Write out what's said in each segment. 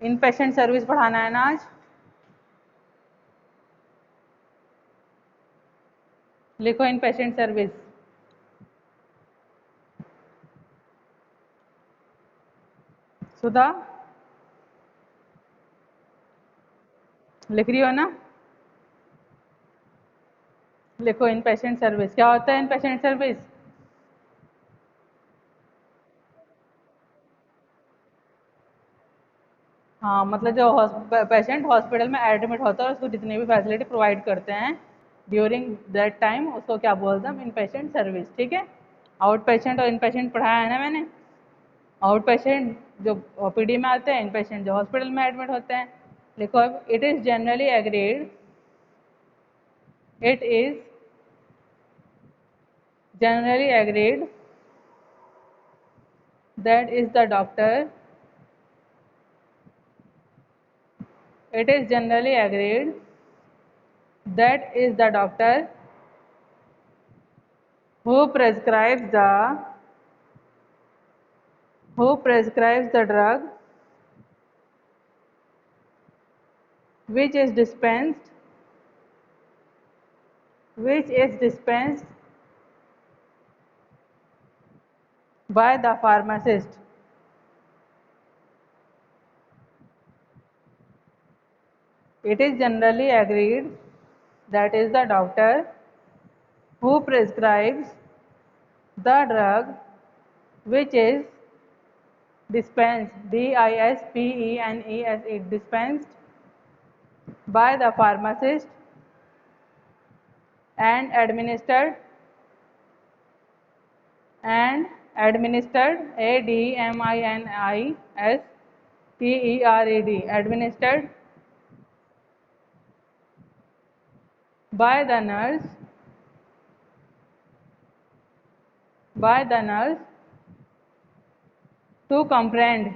इन patient service पढ़ाना है ना आज। लिखो इन पेशेंट सर्विस। सुधा लिख रही हो ना? लिखो इन पेशेंट सर्विस। क्या होता है इन पेशेंट सर्विस? हाँ, मतलब जो पेशेंट हॉस्पिटल में एडमिट होता है उसको जितनी भी फैसिलिटी प्रोवाइड करते हैं ड्यूरिंग दैट टाइम उसको क्या बोलते हैं? इन पेशेंट सर्विस। ठीक है। आउट पेशेंट और इन पेशेंट पढ़ाया है ना मैंने। आउट पेशेंट जो ओपीडी में आते हैं, इन पेशेंट जो हॉस्पिटल में एडमिट होते हैं। लिखो अब, it is generally agreed, it is generally agreed that is the doctor, it is generally agreed that is the doctor who prescribes the drug which is dispensed by the pharmacist. It is generally agreed that is the doctor who prescribes the drug which is dispensed, dispensed, dispensed by the pharmacist and administered administered by the nurse to comprehend,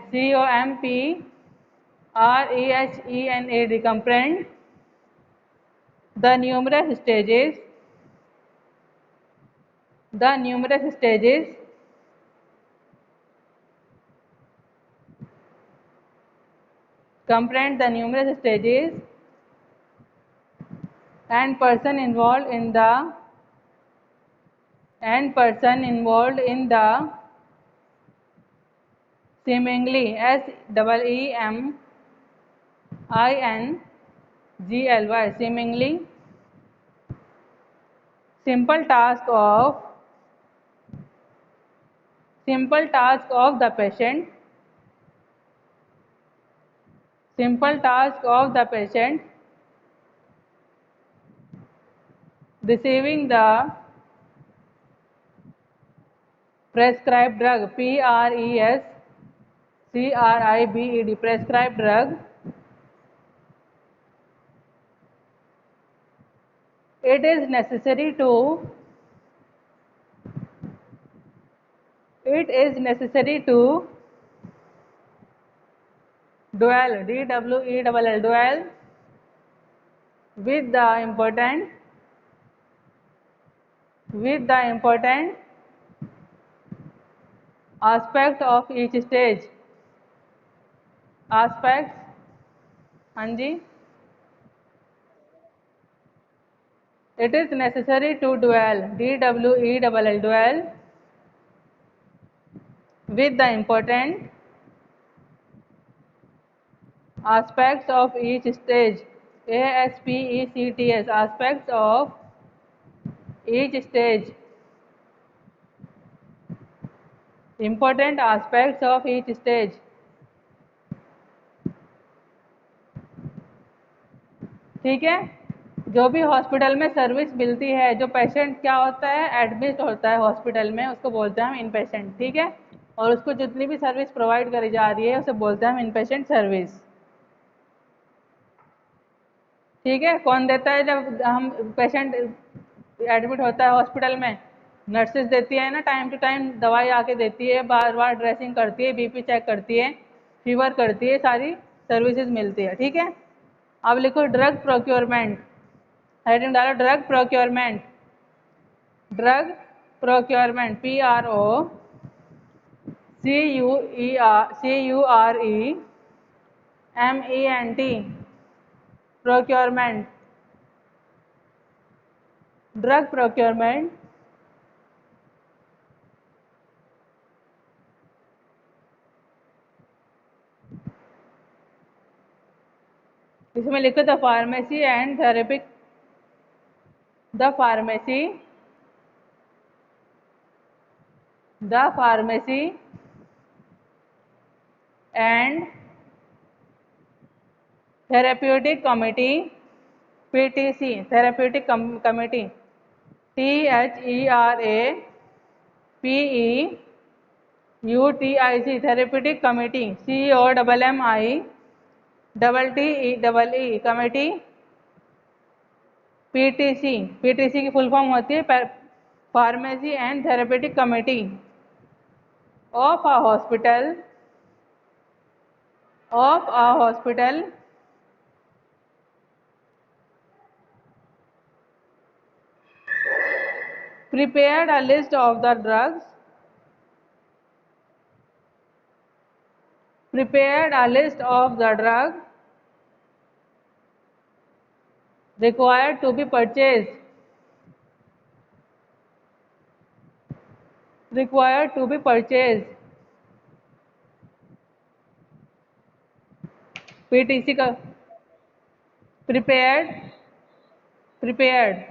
comprehend the numerous stages and person involved in the seemingly seemingly simple task of the patient receiving the prescribed drug, prescribed drug. It is necessary to dwell, dwell with the important aspect of each stage. Aspects, हाँ जी। It is necessary to dwell, dwell with the important aspects of each stage, aspects of each stage, important aspects of each stage. ठीक है। जो भी hospital में service मिलती है, जो patient क्या होता है, एडमिट होता है हॉस्पिटल में, उसको बोलते हैं हम इन पेशेंट। ठीक है। और उसको जितनी भी सर्विस प्रोवाइड करी जा रही है उसे बोलते हैं हम इन पेशेंट सर्विस। ठीक है। कौन देता है जब हम पेशेंट एडमिट होता है हॉस्पिटल में? नर्सेज देती है ना, टाइम टू टाइम दवाई आके देती है, बार बार ड्रेसिंग करती है, बीपी चेक करती है, फीवर करती है, सारी सर्विसेज मिलती है। ठीक है। अब लिखो ड्रग प्रोक्योरमेंट। हेडिंग डालो drug procurement. Drug procurement, PROCURE MENT, procurement, drug procurement, इसमें लिखो the pharmacy and therapeutic, the pharmacy, the pharmacy and therapeutic committee, PTC, therapeutic committee, THERAPEUTIC, therapeutic committee, COMMITTEE committee, PTC की full form होती है pharmacy and therapeutic committee of a hospital, of a hospital prepared a list of the drugs, prepared a list of the drugs required to be purchased, required to be purchased, PTC का prepared, prepared,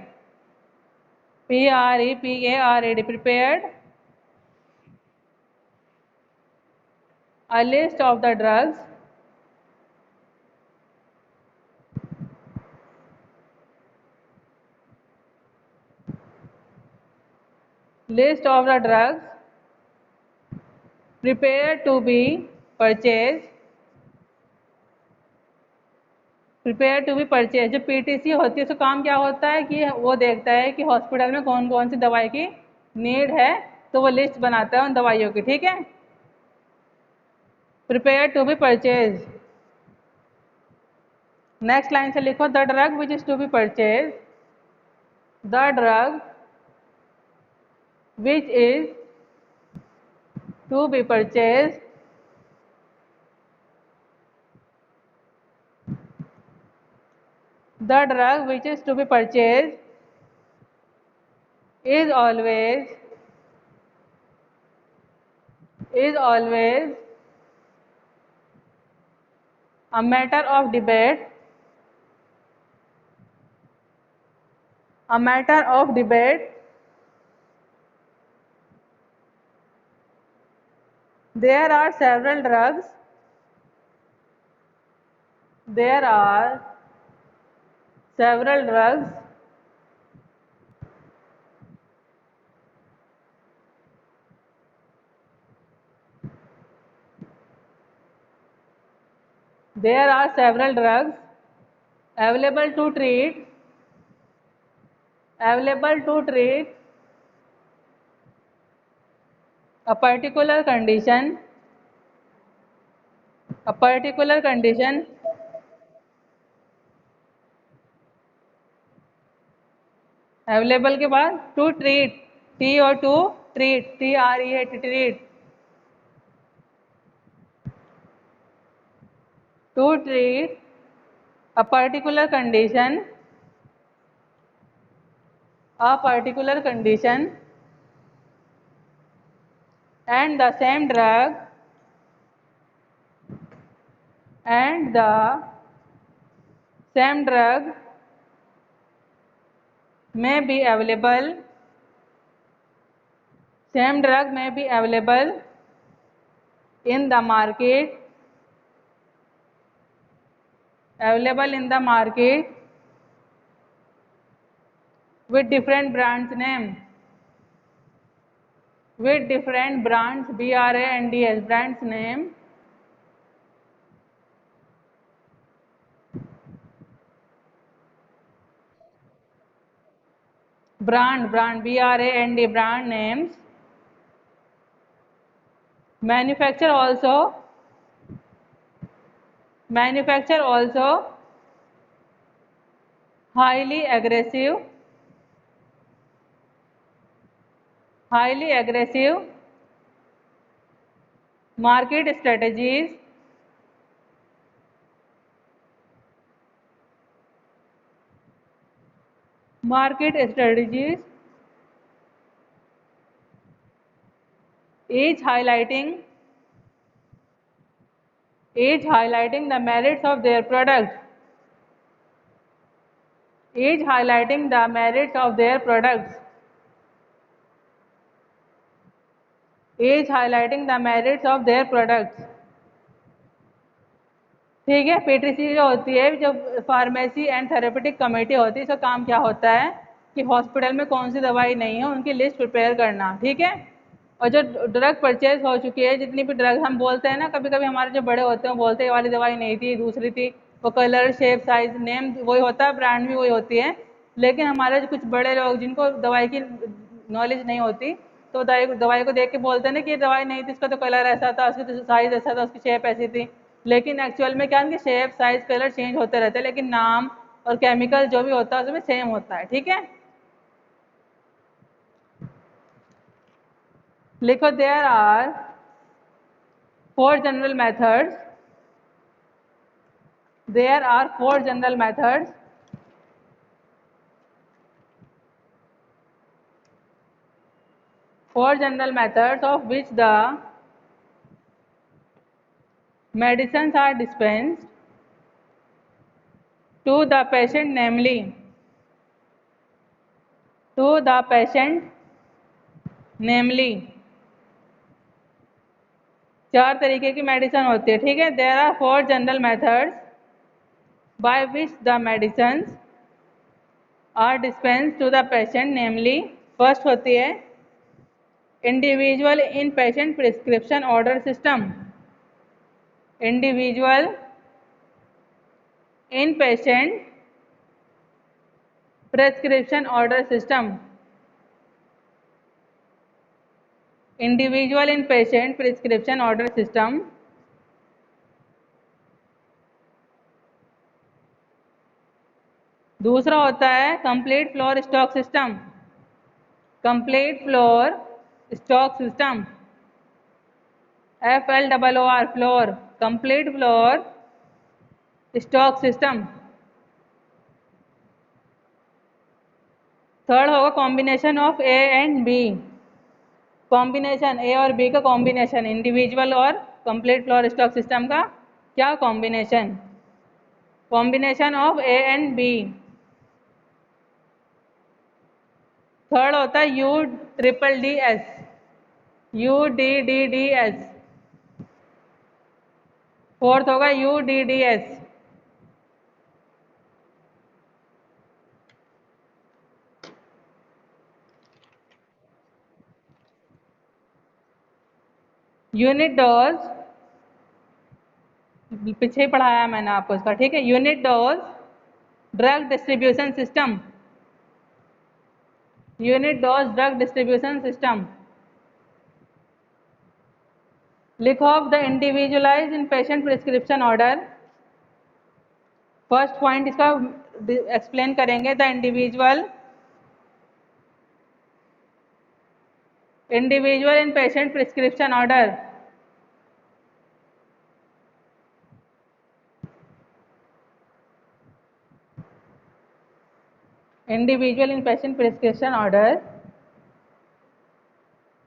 PREPARED, prepared a list of the drugs list of the drugs prepared to be purchased, prepare to be purchase. जो PTC होती है उसका काम क्या होता है कि वो देखता है कि हॉस्पिटल में कौन कौन सी दवाई की नीड है, तो वो लिस्ट बनाता है उन दवाइयों की, ठीक है। Prepare to be purchase, next line से लिखो the drug which is to be purchase, the drug which is to be purchase the drug which is to be purchased is always a matter of debate, a matter of debate, there are several drugs, there are several drugs there are several drugs available to treat, available to treat a particular condition, a particular condition, available के बाद to treat, T और to treat, TREAT, treat, to treat a particular condition, a particular condition, and the same drug, and the same drug may be available, same drug may be available in the market, available in the market with different brands name, with different brands, BRANDS, brands name, brand BRAND, brand names, manufacture also highly aggressive market strategies, market strategies each highlighting the merits of their product, each highlighting the merits of their products, each highlighting the merits of their products। ठीक है, PTC जो होती है, जब pharmacy and therapeutic committee होती है, इसका काम क्या होता है कि हॉस्पिटल में कौन सी दवाई नहीं है उनकी लिस्ट प्रिपेयर करना। ठीक है, और जो ड्रग परचेज हो चुकी है, जितनी भी ड्रग हम बोलते हैं ना, कभी कभी हमारे जो बड़े होते हैं बोलते हैं ये वाली दवाई नहीं थी, दूसरी थी, वो कलर शेप साइज नेम वही होता है, ब्रांड भी वही होती है, लेकिन हमारे जो कुछ बड़े लोग जिनको दवाई की नॉलेज नहीं होती, तो दवाई को देख के बोलते हैं ना कि ये दवाई नहीं थी, इसका तो कलर ऐसा था, उसकी तो साइज ऐसा था, उसकी शेप ऐसी थी, लेकिन एक्चुअल में क्या, उनकी शेप साइज कलर चेंज होते रहते हैं, लेकिन नाम और केमिकल जो भी होता है उसमें सेम होता है। ठीक है, लिखो, there are 4 general methods, there are 4 general methods of which the medicines are dispensed to the patient, namely चार तरीके की मेडिसिन होती है। ठीक है, there are 4 general methods by which the medicines are dispense to the patient, namely first होती है individual inpatient prescription order system, individual inpatient prescription order system, individual inpatient prescription order system. दूसरा होता है complete floor stock system, complete floor stock system, FLOOR floor, complete floor stock system. Third होगा combination of A and B, combination A और B का combination, individual और complete floor stock system का क्या combination, combination of A and B. Third होता है UDDS, UDDS। Fourth होगा UDDS। Unit dose, पीछे ही पढ़ाया मैंने आपको इसका। ठीक है, unit dose drug distribution system, unit dose drug distribution system. लिखो of the individualize inpatient prescription order, first point इसका एक्सप्लेन करेंगे, the individual inpatient prescription order. Individual inpatient prescription order,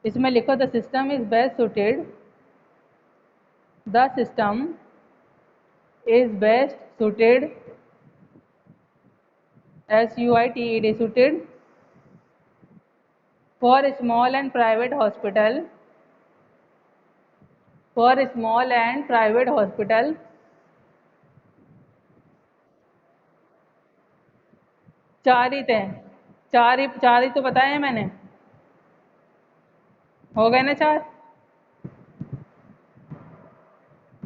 इसमें लिखो the system is best suited, the system is best suited, SUITED, suited for small and private hospital, for small and private hospital। चार ही थे, चार ही तो बताए हैं मैंने, हो गए ना चार।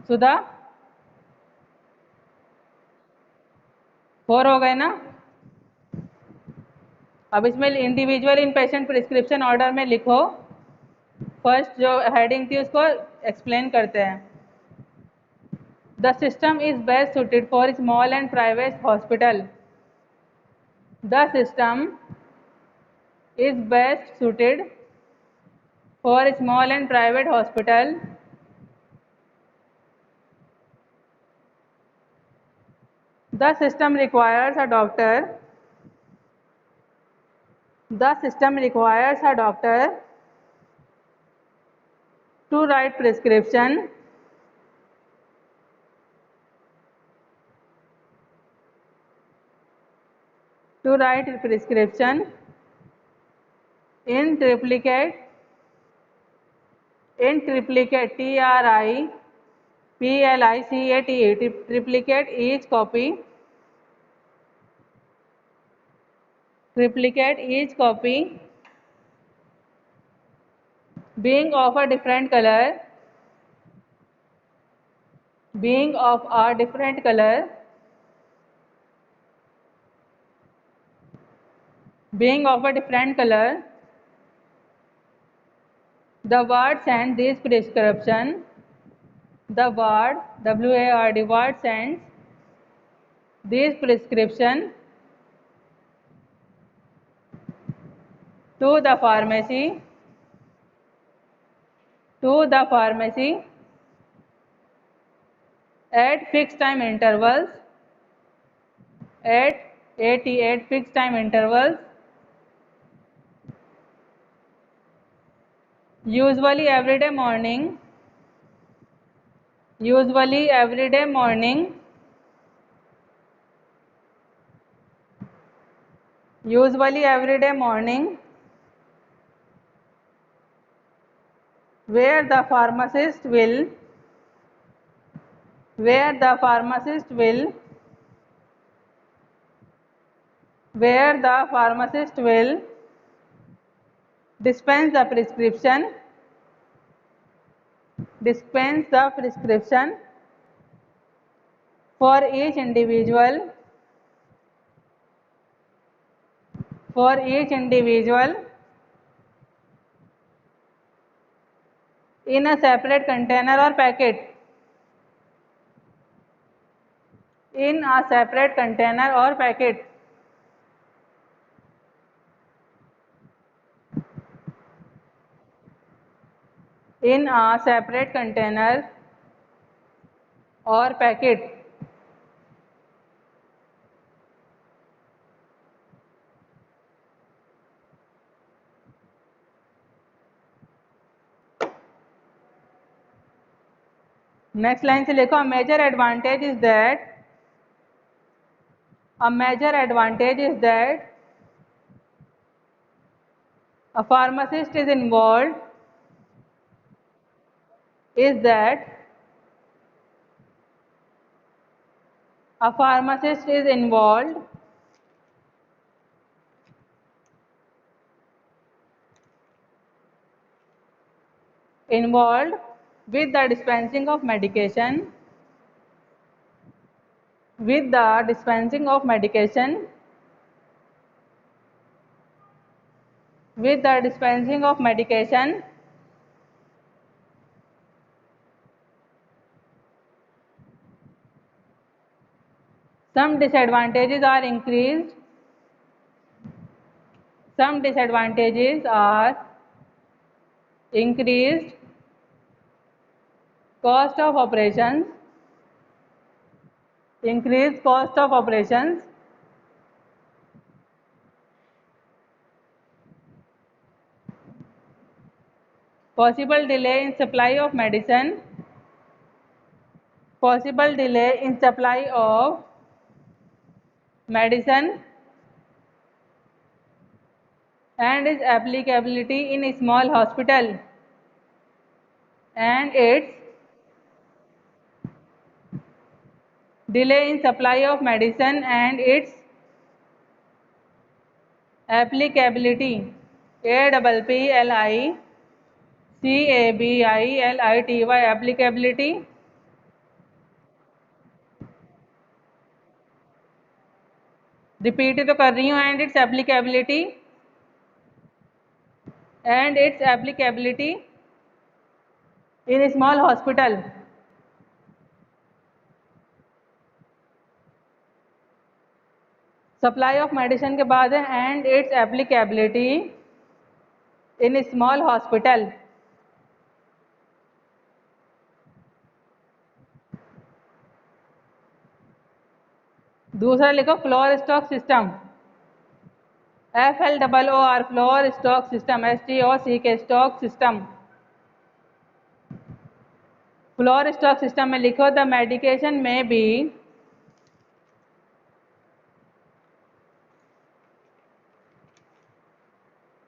सुधा, 4 हो गए ना। अब इसमें individual inpatient prescription order में लिखो, फर्स्ट जो हेडिंग थी उसको एक्सप्लेन करते हैं। The system is best suited for small and private hospital, the system is best suited for small and private hospital, the system requires a doctor The system requires a doctor to write prescription in triplicate triplicate each copy being of a different color being of a different color being of a different color. The ward sends this prescription. The ward, WARD, ward sends this prescription to the pharmacy at fixed time intervals at fixed time intervals, usually every day morning where the pharmacist will where the pharmacist will where the pharmacist will dispense the prescription for each individual in a separate container or packet in a separate container or packet. In a separate container or packet. Next line से लिखो, a major advantage is that a pharmacist is involved is that a pharmacist is involved with the dispensing of medication some disadvantages are increased cost of operations possible delay in supply of medicine and its applicability in a small hospital and its delay in supply of medicine and its applicability applicability repeat तो कर रही हूँ and its applicability in a small hospital. Supply of medicine के बाद है and its applicability in a small hospital. दूसरा लिखो floor stock system FLOOR floor stock system, STOC के stock system. Floor stock system में लिखो द मेडिकेशन में B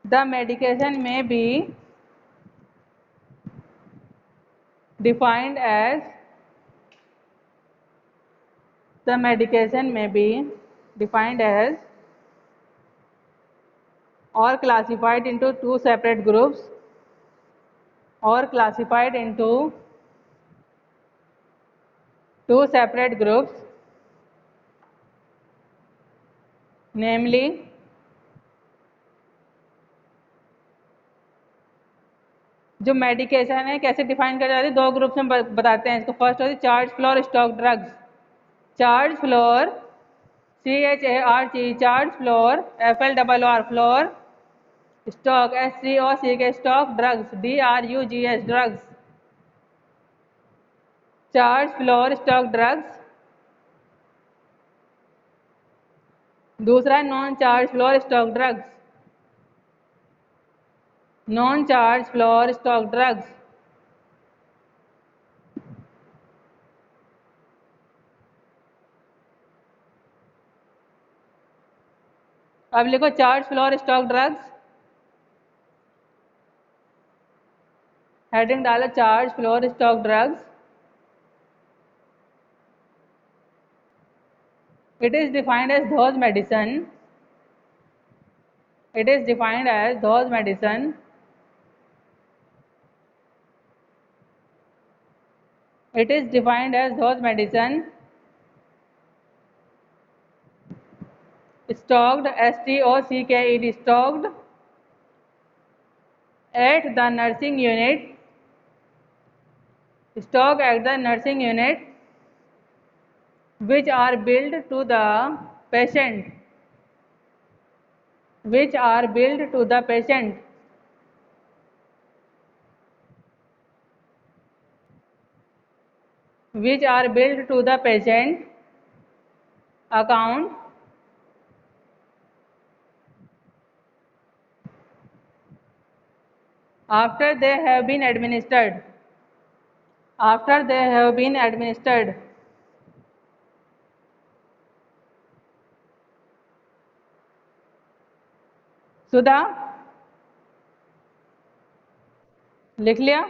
the medication may be defined as the medication may be defined as or classified into two separate groups or classified into two separate groups, namely जो medication है कैसे define कर जाती है, दो ग्रुप्स में बताते हैं इसको। फर्स्ट होती है charge floor stock drugs. Charge floor CHARG charge floor, FLOOR floor stock, STOC के stock drugs, DRUGS drugs. Charge floor stock drugs. दूसरा non charge floor stock drugs. Non charge floor stock drugs. अब लिखो charge floor stock drugs, heading डालो charge floor stock drugs. It is defined as those medicine. It is defined as those medicine It is defined as those medicine stocked, STOCKED stocked at the nursing unit, stocked at the nursing unit, which are billed to the patient, which are billed to the patient, which are billed to the patient account after they have been administered, after they have been administered। सुधा लिख लिया।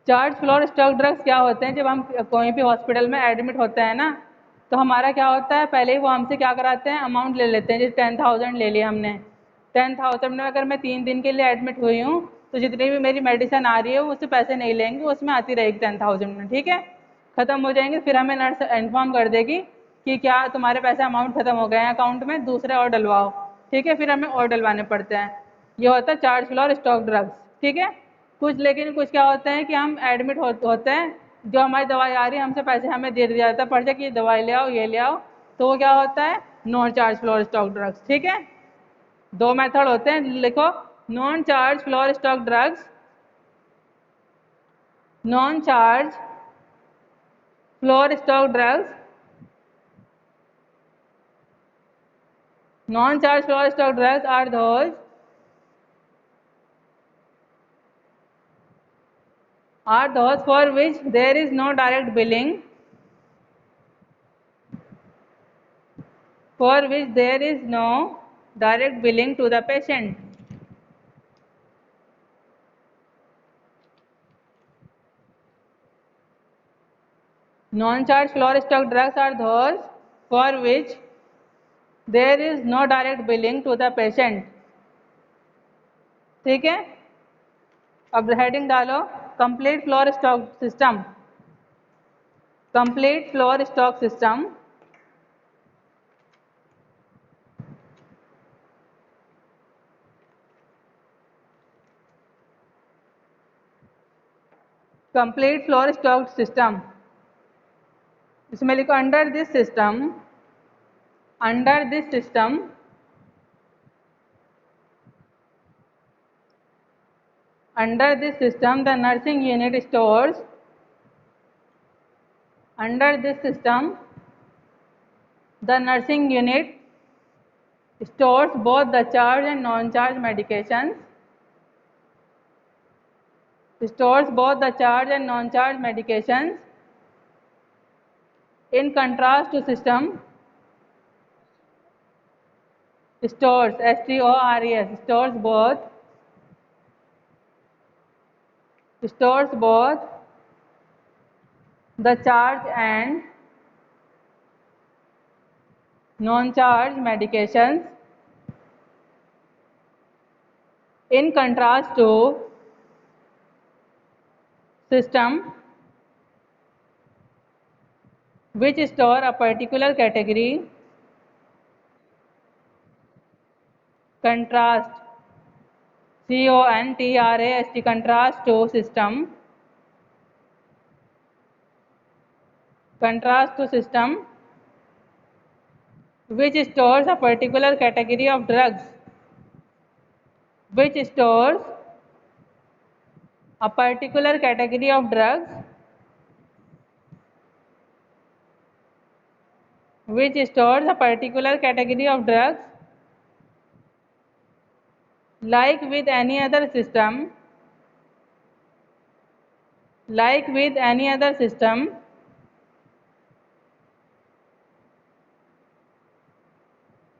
Charge floor stock drugs क्या होते हैं, जब हम कोई भी hospital में एडमिट होते हैं ना, तो हमारा क्या होता है, पहले ही वो हमसे क्या कराते हैं, अमाउंट ले लेते हैं। जैसे 10,000 ले लिया हमने। 10,000 में अगर मैं 3 दिन के लिए एडमिट हुई हूँ तो जितनी भी मेरी मेडिसिन आ रही है उससे पैसे नहीं लेंगे, उसमें आती रहेगी 10,000 में, ठीक है। ख़त्म हो जाएंगे फिर हमें नर्स इन्फॉर्म कर देगी कि क्या तुम्हारे पैसे अमाउंट ख़त्म हो गए हैं अकाउंट में, दूसरे और डलवाओ, ठीक है। फिर हमें और डलवाने पड़ते हैं। ये होता है चार्ज फ्लोर स्टॉक ड्रग्स, ठीक है। लेकिन कुछ क्या होते हैं कि हम एडमिट होते हैं, जो हमारी दवाई आ रही है हमसे पैसे हमें दे दिया जाता है पर्चा कि ये दवाई ले आओ, ये ले आओ, तो वो क्या होता है, non charge floor stock drugs, ठीक है। दो मेथड होते हैं, लिखो non charge floor stock drugs, non charge floor stock drugs, non charge floor stock drugs are those for which there is no direct billing, for which there is no direct billing to the patient। Non-charge floor stock drugs are those for which there is no direct billing to the patient, ठीक है। अब heading डालो complete floor stock system, complete floor stock system. Complete floor stock system, इसमें लिखो under this system, under this system under this system the nursing unit stores, under this system the nursing unit stores both the charged and non-charged medications, stores both the charged and non-charged medications. In contrast to system, stores, S-T-O-R-E-S, stores both the charged and non-charged medications. In contrast to system, which store a particular category, contrast, C-O-N-T-R-A-S-T, contrast to system, which stores a particular category of drugs, which stores a particular category of drugs, which stores a particular category of drugs. Like with any other system,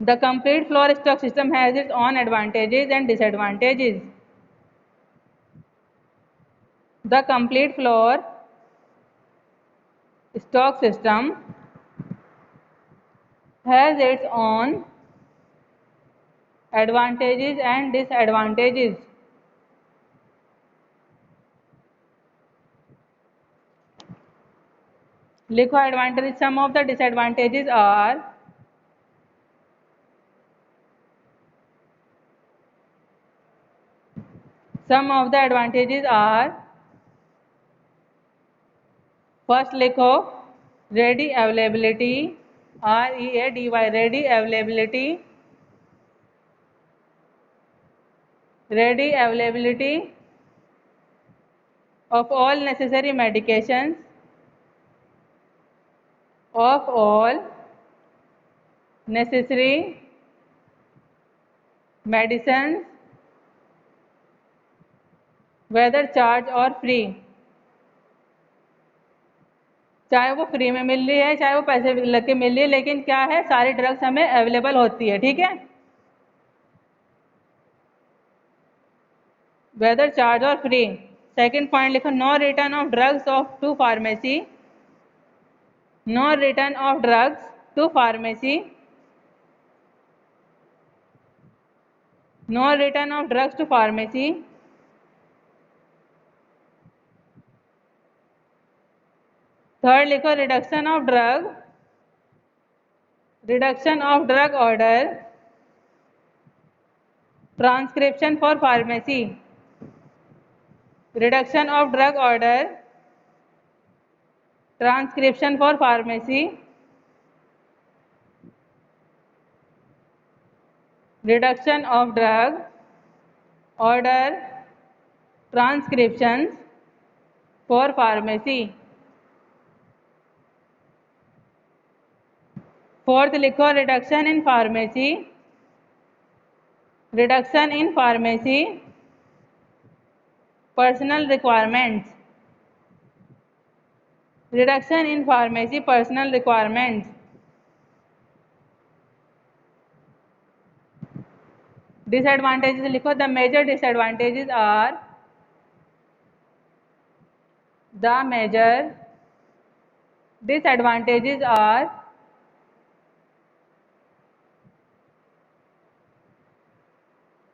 the complete floor stock system has its own advantages and disadvantages. The complete floor stock system has its own advantages and disadvantages. लिखो advantages. Some of the disadvantages are first लिखो ready availability, READY, ready availability of all necessary medications, whether charged or free, चाहे वो free में मिल रही है चाहे वो पैसे लग के मिल रही है, लेकिन क्या है, सारी ड्रग्स हमें अवेलेबल होती है, ठीक है। वेदर चार्ज और फ्री। सेकंड पॉइंट लिखो no return of drugs to pharmacy, no return of drugs to pharmacy, no return of drugs to pharmacy. Third लिखो reduction of drug order, transcription for pharmacy, reduction of drug order, transcription for pharmacy, reduction of drug order, transcriptions for pharmacy। Fourth लिखो reduction in pharmacy personal requirements, reduction in pharmacy personal requirements. Disadvantages लिखो the major disadvantages are,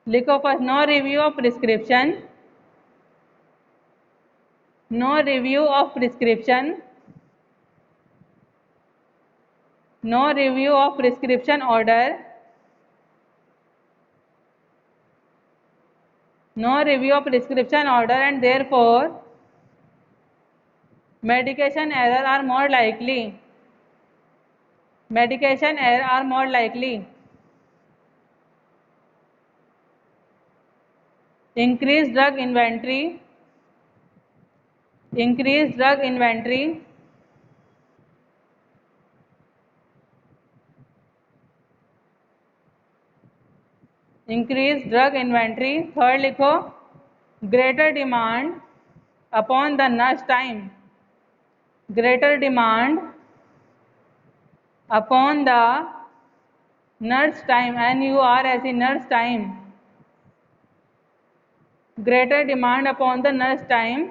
लिखो first no review of prescription, no review of prescription, no review of prescription order, no review of prescription order and therefore medication error are more likely, medication error are more likely। increase drug inventory, increase drug inventory. Third लिखो greater demand upon the nurse time, greater demand upon the nurse time, NURS nurse time, greater demand upon the nurse time।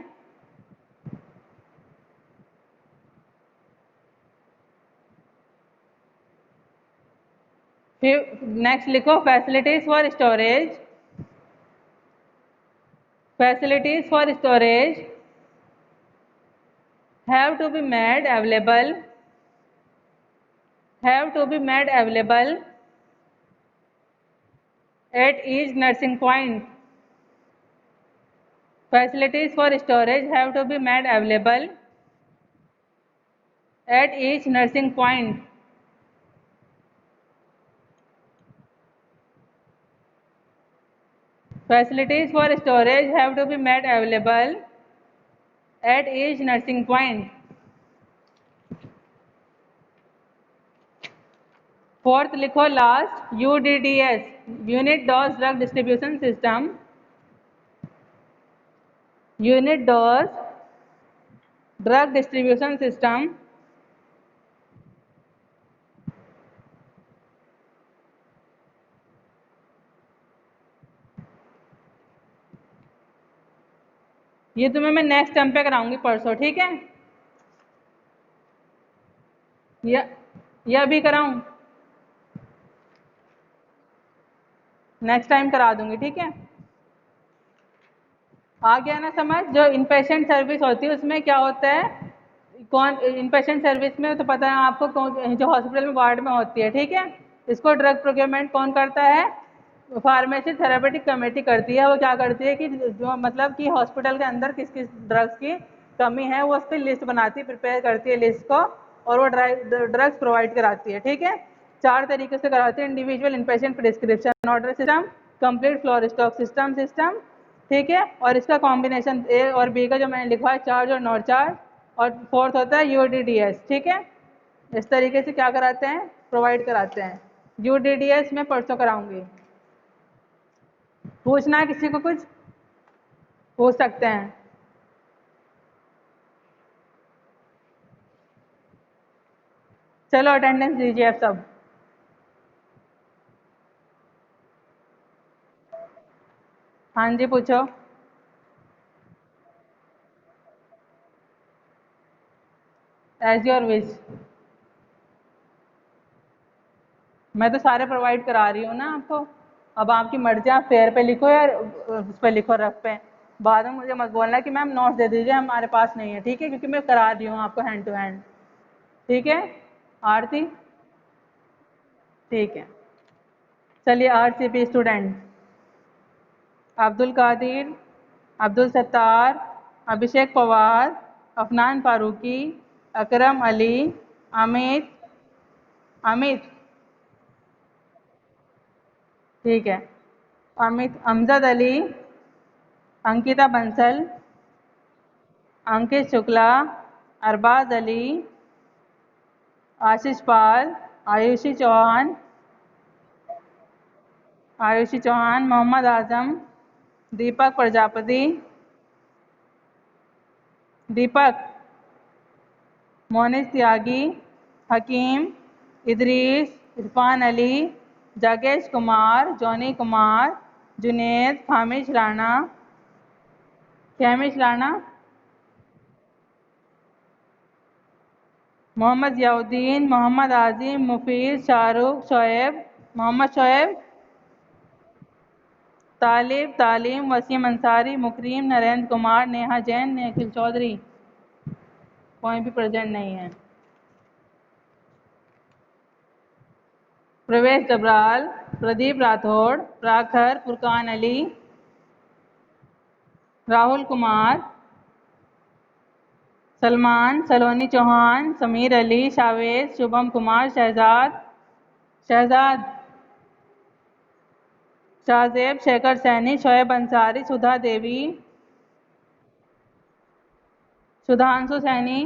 फिर next लिखो facilities for storage, facilities for storage have to be made available, have to be made available at each nursing point, facilities for storage have to be made available at each nursing point, facilities for storage have to be made available at each nursing point। Fourth लिखो last UDDS, unit dose drug distribution system, unit dose drug distribution system ये तुम्हें मैं next term पे कराऊंगी परसों, ठीक है? या अभी कराऊं? नेक्स्ट टाइम करा दूंगी, ठीक है? आ गया ना समझ? जो इनपेशेंट सर्विस होती है उसमें क्या होता है, कौन इनपेशेंट सर्विस में तो पता है आपको, कौन जो हॉस्पिटल में वार्ड में होती है, ठीक है? इसको ड्रग प्रोक्योरमेंट कौन करता है? फार्मेसी थेरेपेटिक कमेटी करती है। वो क्या करती है कि जो मतलब कि हॉस्पिटल के अंदर किस किस ड्रग्स की कमी है वो उसकी लिस्ट बनाती है, प्रिपेयर करती है लिस्ट को, और वो ड्रग्स प्रोवाइड कराती है, ठीक है? 4 तरीके से कराती है, individual inpatient prescription order system, complete floor stock system, ठीक है? और इसका कॉम्बिनेशन ए और बी का जो मैंने लिखा है, चार्ज और नॉट चार्ज, और फोर्थ होता है UDDS, ठीक है? इस तरीके से क्या कराते हैं, प्रोवाइड कराते हैं। UDDS मैं परसों कराऊंगी। पूछना है किसी को कुछ? पूछ सकते हैं। चलो अटेंडेंस दीजिए आप सब। हाँ जी पूछो। As your wish. मैं तो सारे प्रोवाइड करा रही हूँ ना आपको। अब आपकी मर्जी, आप फेयर पे लिखो या उस पर लिखो, रफ पे। बाद में मुझे मत बोलना कि मैम नोट्स दे दीजिए, हमारे पास नहीं है, ठीक है? क्योंकि मैं करा रही हूँ आपको हैंड टू हैंड, ठीक है? आरती, ठीक है। चलिए RCP स्टूडेंट, अब्दुल कादिर, अब्दुल सत्तार, अभिषेक पवार, अफनान फारूकी, अकरम अली, अमित, अमित, ठीक है, अमित, अमजद अली, अंकिता बंसल, अंकित शुक्ला, अरबाज अली, आशीष पाल, आयुषी चौहान, आयुषी चौहान, मोहम्मद आजम, दीपक प्रजापति, दीपक, मोनिस त्यागी, हकीम, इदरीस, इरफान अली, जागेश कुमार, जॉनी कुमार, जुनेद, खामिश राणा, खैमिश राणा, मोहम्मद जियाउद्दीन, मोहम्मद आजिम, मुफीर, शाहरुख, शोएब, मोहम्मद शोएब, तालिब, तालीम, वसीम अंसारी, मुकरीम, नरेंद्र कुमार, नेहा जैन, निखिल चौधरी, कोई भी प्रेजेंट नहीं है। प्रवेश जबराल, प्रदीप राठौड़, प्राखर, फुरकान अली, राहुल कुमार, सलमान, सलोनी चौहान, समीर अली, शावेज, शुभम कुमार, शहजाद, शहजाद, शाहजेब, शेखर सैनी, शोएब अंसारी, सुधा देवी, सुधांशु सैनी,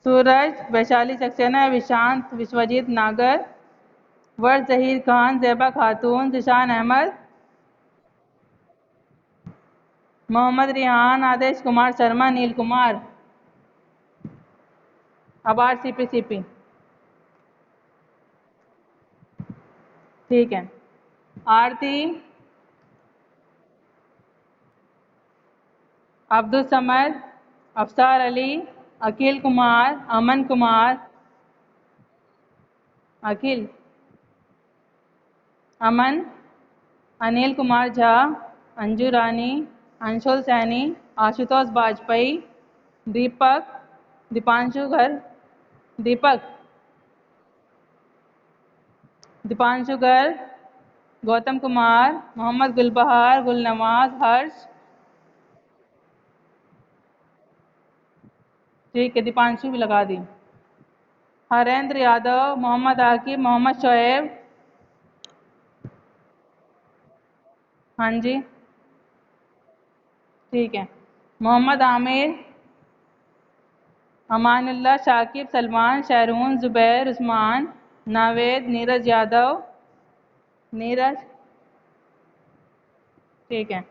सूरज, वैशाली सक्सेना, विशांत, विश्वजीत नागर, वर्ष जहीर खान, ज़ेबा खातून, ज़िशान अहमद, मोहम्मद रिहान, आदेश कुमार शर्मा, नील कुमार। अब RCP-CP। ठीक है। आरती, अब्दुल समद, अफसार अली, अकील कुमार, अमन कुमार, अकील, अमन, अनिल कुमार झा, अंजू रानी, अंशुल सैनी, आशुतोष वाजपेयी, दीपक, दीपांशु घर, दीपक, दीपांशु गर्ग, गौतम कुमार, मोहम्मद गुलबहार, गुलनवाज, हर्ष। ठीक है, दीपांशु भी लगा दी। हरेंद्र यादव, मोहम्मद आकिब, मोहम्मद शोएब। हाँ जी, ठीक है। मोहम्मद आमिर, अमानुल्लाह, शाकिब, सलमान, शहरून, जुबैर, उस्मान, नावेद, नीरज यादव, नीरज। ठीक है।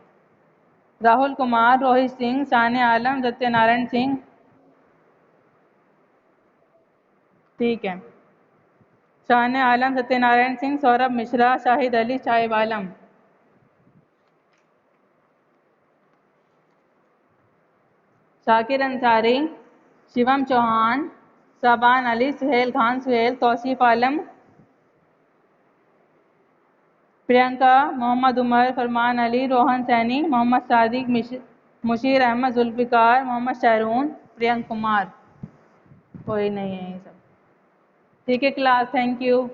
राहुल कुमार, रोहित सिंह, सानिया आलम, सत्यनारायण सिंह। ठीक है। शानिया आलम, सत्यनारायण सिंह, सौरभ मिश्रा, शाहिद अली, शाहिब आलम। शाकिर अंसारी, शिवम चौहान, साबान अली, सुहेल खान, सुहेल, तौसीफ आलम, प्रियंका, मोहम्मद उमर, फरमान अली, रोहन सैनी, मोहम्मद सादिक, मुशीर अहमद, जुल्फ़िकार, मोहम्मद शहरून, प्रियंक कुमार। कोई नहीं है ये सब। ठीक है क्लास, थैंक यू।